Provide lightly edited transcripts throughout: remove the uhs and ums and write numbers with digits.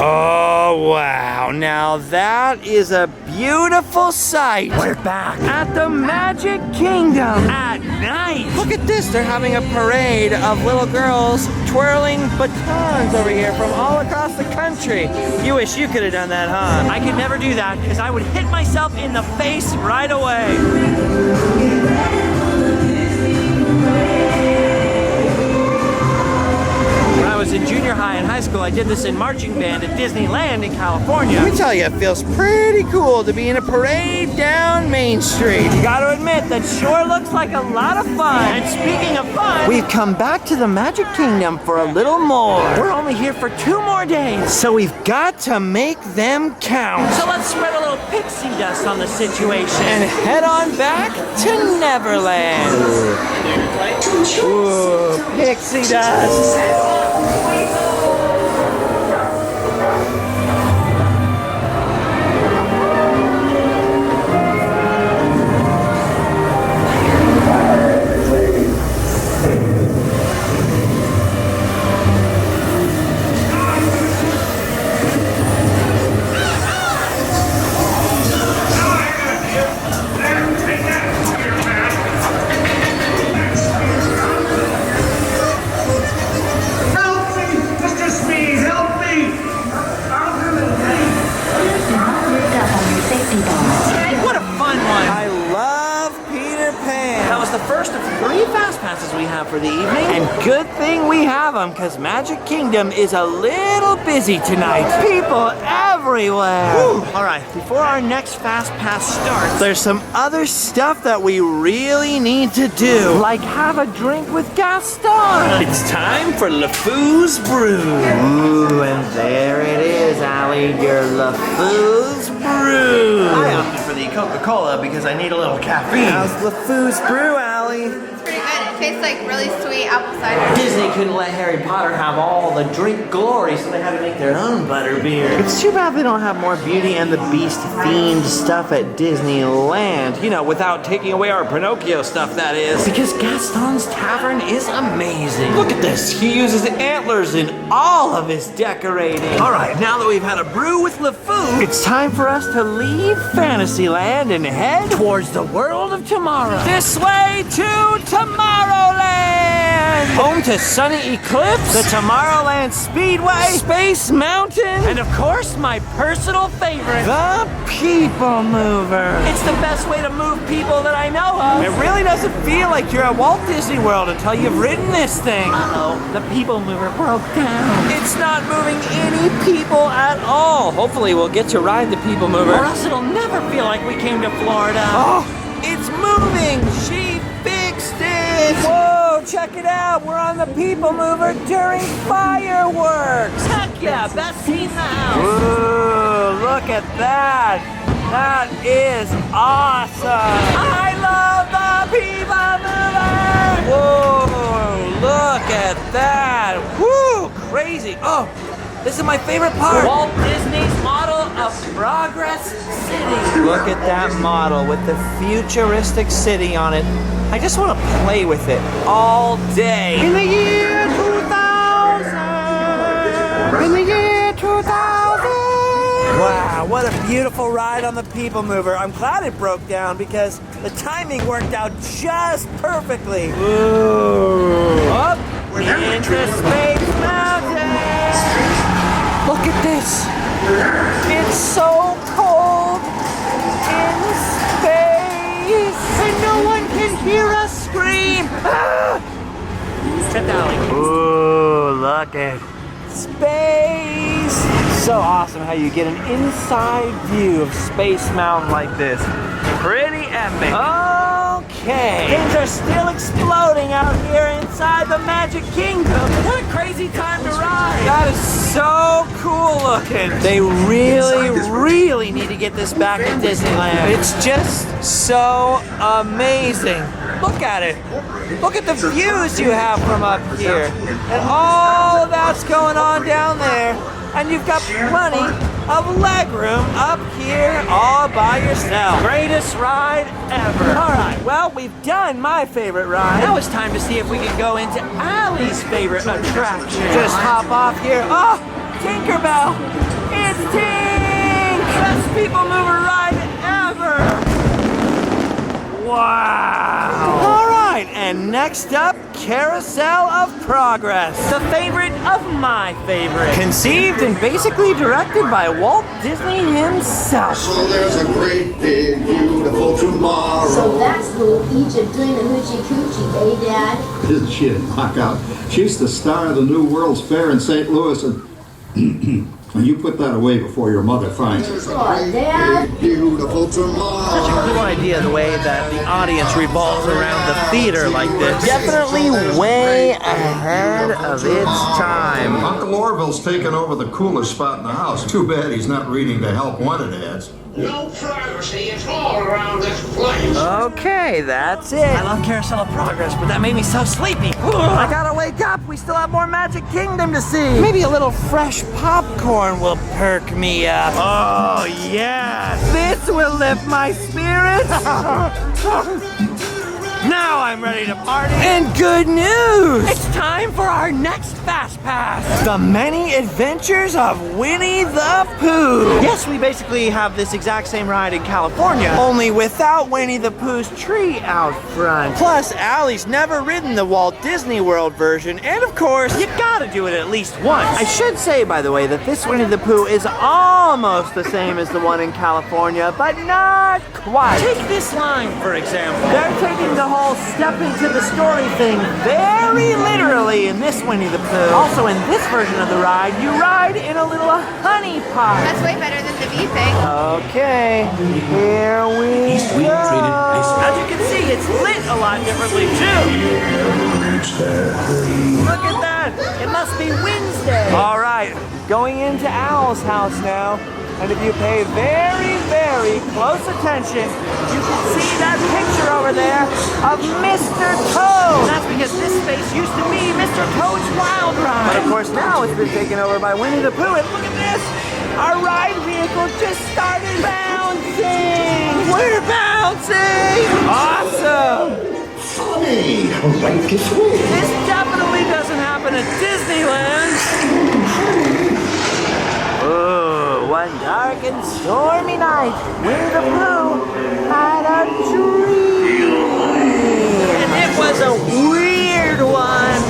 Oh, wow. Now that is a beautiful sight. We're back At the Magic Kingdom. at night. Look at this. They're having a parade of little girls twirling batons over here from all across the country. You wish you could have done that, huh? I could never do that because I would hit myself in the face right away. When I was in junior high and high school, I did this in marching band at Disneyland in California. Let me tell you, it feels pretty cool to be in a parade down Main Street. You gotta admit, that sure looks like a lot of fun. And speaking of fun, We've come back to the Magic Kingdom for a little more. we're only here for 2 more days. So we've got to make them count. So let's spread a little pixie dust on the situation. And head on back to Neverland. Ooh, pixie dust. What a fun one. I love Peter Pan. That was the first of 3 fast passes we have for the evening. And good thing we have them, because Magic Kingdom is a little busy tonight. People everywhere. Whew. All right, before our next fast pass starts, There's some other stuff that we really need to do. Like have a drink with Gaston. It's time for LeFou's Brew. Ooh, and there it is, Allie, your LeFou's Brew. I opted for the Coca-Cola because I need a little caffeine. How's LeFou's Brew, Allie? It's pretty good. It tastes like really sweet apple cider. Disney couldn't let Harry Potter have all the drink glory, so they had to make their own butterbeer. It's too bad they don't have more Beauty and the Beast themed stuff at Disneyland. You know, without taking away our Pinocchio stuff, that is. Because Gaston's Tavern is amazing. Look at this. He uses antlers in all of his decorating. All right, now that we've had a brew with LeFou, It's time for us to leave Fantasyland and head towards the world of tomorrow. This way to Tomorrowland! Home to Sunny Eclipse, the Tomorrowland Speedway, Space Mountain, and of course, my personal favorite. the People Mover. It's the best way to move people that I know of. It really doesn't feel like you're at Walt Disney World until you've ridden this thing. Uh-oh, the people mover broke down. It's not moving any people at all. Hopefully we'll get to ride the People Mover. Or else it'll never feel like we came to Florida. Oh, it's moving! She fixed it! Whoa, check it out! We're on the People Mover during fireworks! Heck yeah, best seat in the house. Ooh, look at that! That is awesome! I love the People Mover! Whoa, look at that! Woo, crazy! Oh, this is my favorite part! Walt Disney's model of Progress City. Look at that model with the futuristic city on it. I just want to play with it all day. In the year 2000! In the year 2000! Wow, what a beautiful ride on the People Mover. I'm glad it broke down because the timing worked out just perfectly. Ooh. Up into Space Mountain! Look at this. It's so cold in space, and no one can hear us scream. Ah! Trip alley. Ooh, look at space. So awesome how you get an inside view of Space Mountain like this. Pretty epic. Okay. Things are still exploding out here inside the Magic Kingdom. What a crazy time to ride. That is so cool looking. They really need to get this back to Disneyland. It's just so amazing. Look at it. Look at the views you have from up here. And all that's going on down there. And you've got plenty of legroom up here all by yourself. Greatest ride ever. All right, well, we've done my favorite ride. Now it's time to see if we can go into Allie's favorite attraction. Just hop off here. Oh, Tinkerbell. Look at that. That is so cool. people mover ride ever! Wow! All right, and next up, Carousel of Progress, the favorite of my favorite. Conceived and basically directed by Walt Disney himself. So there's a great big beautiful tomorrow. So that's little Egypt doing the hoochie coochie, eh, Dad? Isn't she a knockout? She's the star of the New World's Fair in St. Louis, and you put that away before your mother finds it. There's a Oh, great Dad. big beautiful tomorrow. Such a cool idea, the way that the audience revolves around the theater like this. Definitely way ahead of its time. Uncle Orville's taken over the coolest spot in the house. Too bad he's not reading the help wanted ads. No privacy at all around this place. Okay, that's it. I love Carousel of Progress, but that made me so sleepy. I gotta wake up. We still have more Magic Kingdom to see. Maybe a little fresh popcorn will perk me up. Oh, yes. This will lift my spirits. Now I'm ready to party. And good news! It's time for our next Fast Pass. The Many Adventures of Winnie the Pooh. Yes, we basically have this exact same ride in California, only without Winnie the Pooh's tree out front. Plus, Allie's never ridden the Walt Disney World version, and of course, you gotta do it at least once. I should say, by the way, that this Winnie the Pooh is almost the same as the one in California, but not quite. Take this line, for example. They're taking the whole step into the story thing very literally in this Winnie the Pooh. Also, in this version of the ride, you ride in a little honey pot. That's way better than the bee thing. Okay, here we go. As you can see, it's lit a lot differently too. Look at that! It must be Wednesday. All right, going into Owl's house now. And if you pay very, very close attention, you can see that picture over there of Mr. Toad. That's because this space used to be Mr. Toad's Wild Ride. But of course now it's been taken over by Winnie the Pooh. And look at this! Our ride vehicle just started bouncing! We're bouncing! Awesome! Funny, right this way. This definitely doesn't happen at Disneyland. Oh, one dark and stormy night, Winnie the Pooh had a dream. And it was a weird one.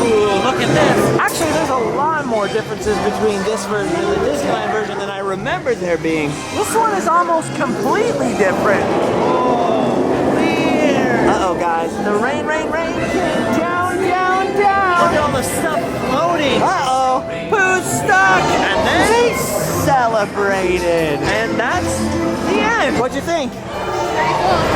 Ooh, look at this. Actually, there's a lot more differences between this version and the Disneyland version than I remembered there being. This one is almost completely different. Oh, weird. Uh-oh, guys. The rain came down, down, down. Look at all the stuff floating. Uh-oh. Pooh's stuck. And then they celebrated. And that's the end. What'd you think?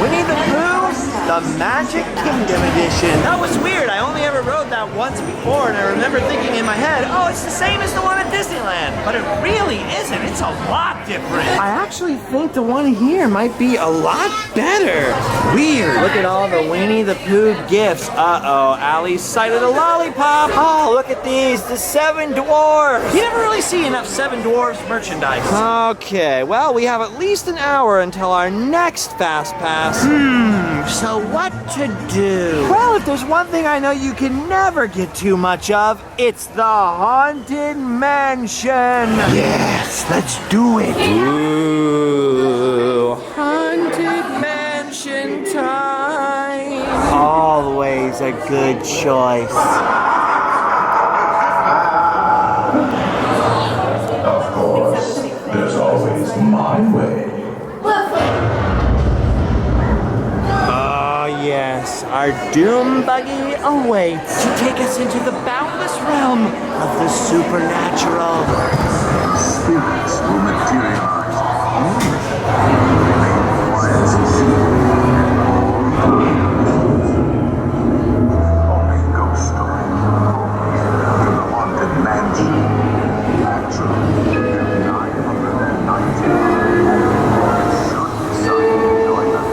Winnie the Pooh, the Magic Kingdom Edition. That was weird. I only ever rode that once before, and I remember thinking in my head, oh, it's the same as the one at Disneyland. But it really isn't. It's a lot different. I actually think the one here might be a lot better. Weird. Look at all the Winnie the Pooh gifts. Uh-oh, Allie sighted a lollipop. Oh, look at these, the 7 Dwarfs. You never really see enough 7 Dwarfs merchandise. Okay, well, we have at least an hour until our next Fast Pass. So what to do? Well, if there's one thing I know you can never get too much of, it's the Haunted Mansion. Yes, let's do it. Ooh, Haunted Mansion time. Always a good choice. Of course, there's always my way. Yes, our doom buggy awaits to take us into the boundless realm of the supernatural. Spirits will materialize. Only ghost story. The Haunted Mansion. Actually, 990. Should decide to join us.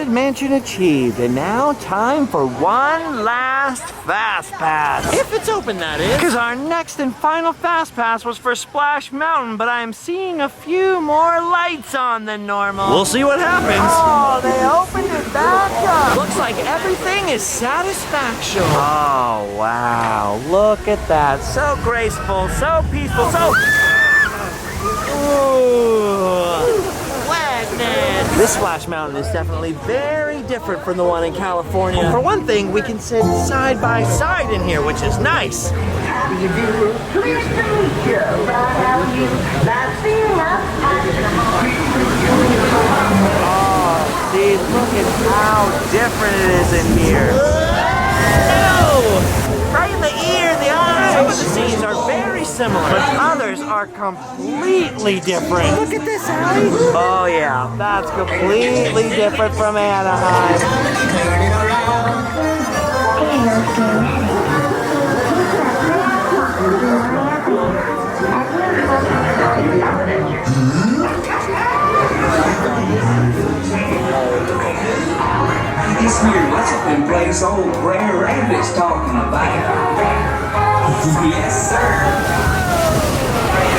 Haunted Mansion achieved, and now time for one last Fast Pass. If it's open, that is. Because our next and final Fast Pass was for Splash Mountain, but I'm seeing a few more lights on than normal. We'll see what happens. Oh, they opened it back up. Looks like everything is satisfaction. Oh, wow. Look at that. So graceful, so peaceful, so... Ooh. Wetness. This Splash Mountain is definitely very different from the one in California. For one thing, we can sit side by side in here, which is nice. Oh, see, look at how different it is in here. No! Right in the ear, the eye. Some of the scenes are very similar, but others are completely different. Look at this, Allie. Oh yeah, that's completely different from Anaheim. This here laughing place old Brer Rabbit's talking about. Yes, sir.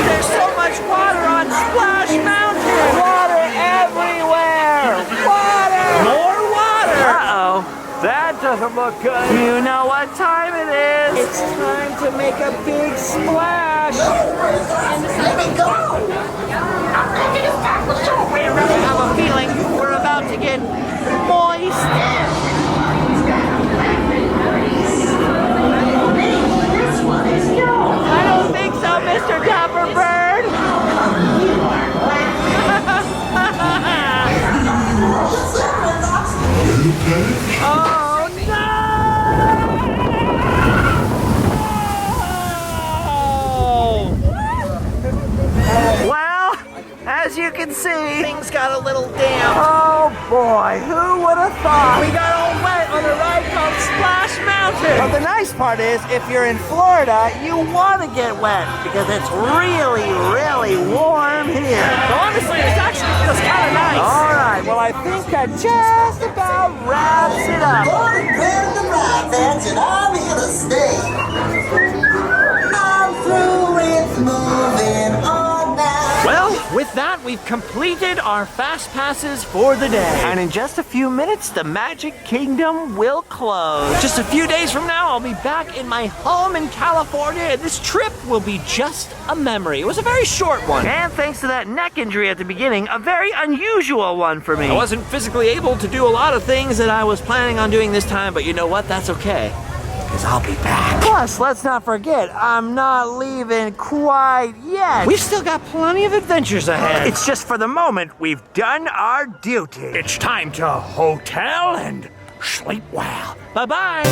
There's so much water on Splash Mountain. Water everywhere. Water. More water. Uh-oh. That doesn't look good. You know what time it is. It's time to make a big splash. Let me go! I have a feeling we're about to get moist. I don't think so, Mr. Dapper Bird. Oh no! Well, as you can see, things got a little damp. Oh boy, who would have thought? We got all wet on a ride called Splash Mountain. But the nice part is, if you're in Florida, you want to get wet because it's really, really warm here. So honestly, this actually feels kind of nice. All right, well, I think that just about wraps it up. And I'm here to stay. I'm through with moving on now. Well, with that, we've completed our Fast Passes for the day. And in just a few minutes, the Magic Kingdom will close. Just a few days from now, I'll be back in my home in California, and this trip will be just a memory. It was a very short one. And thanks to that neck injury at the beginning, a very unusual one for me. I wasn't physically able to do a lot of things that I was planning on doing this time, but you know what? That's okay. Because I'll be back. Plus, let's not forget, I'm not leaving quite yet. We've still got plenty of adventures ahead. It's just for the moment, we've done our duty. It's time to hotel and sleep well. Bye-bye.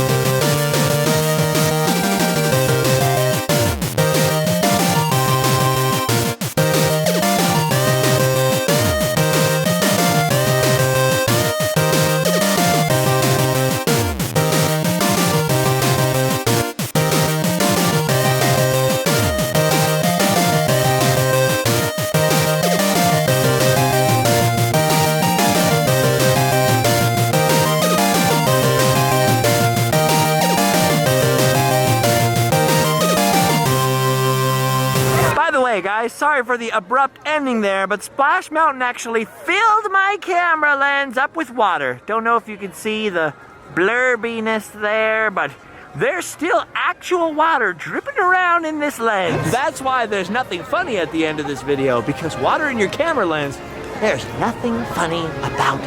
Guys, sorry for the abrupt ending there, but Splash Mountain actually filled my camera lens up with water. Don't know if you can see the blurbiness there, but there's still actual water dripping around in this lens. That's why there's nothing funny at the end of this video, because water in your camera lens, there's nothing funny about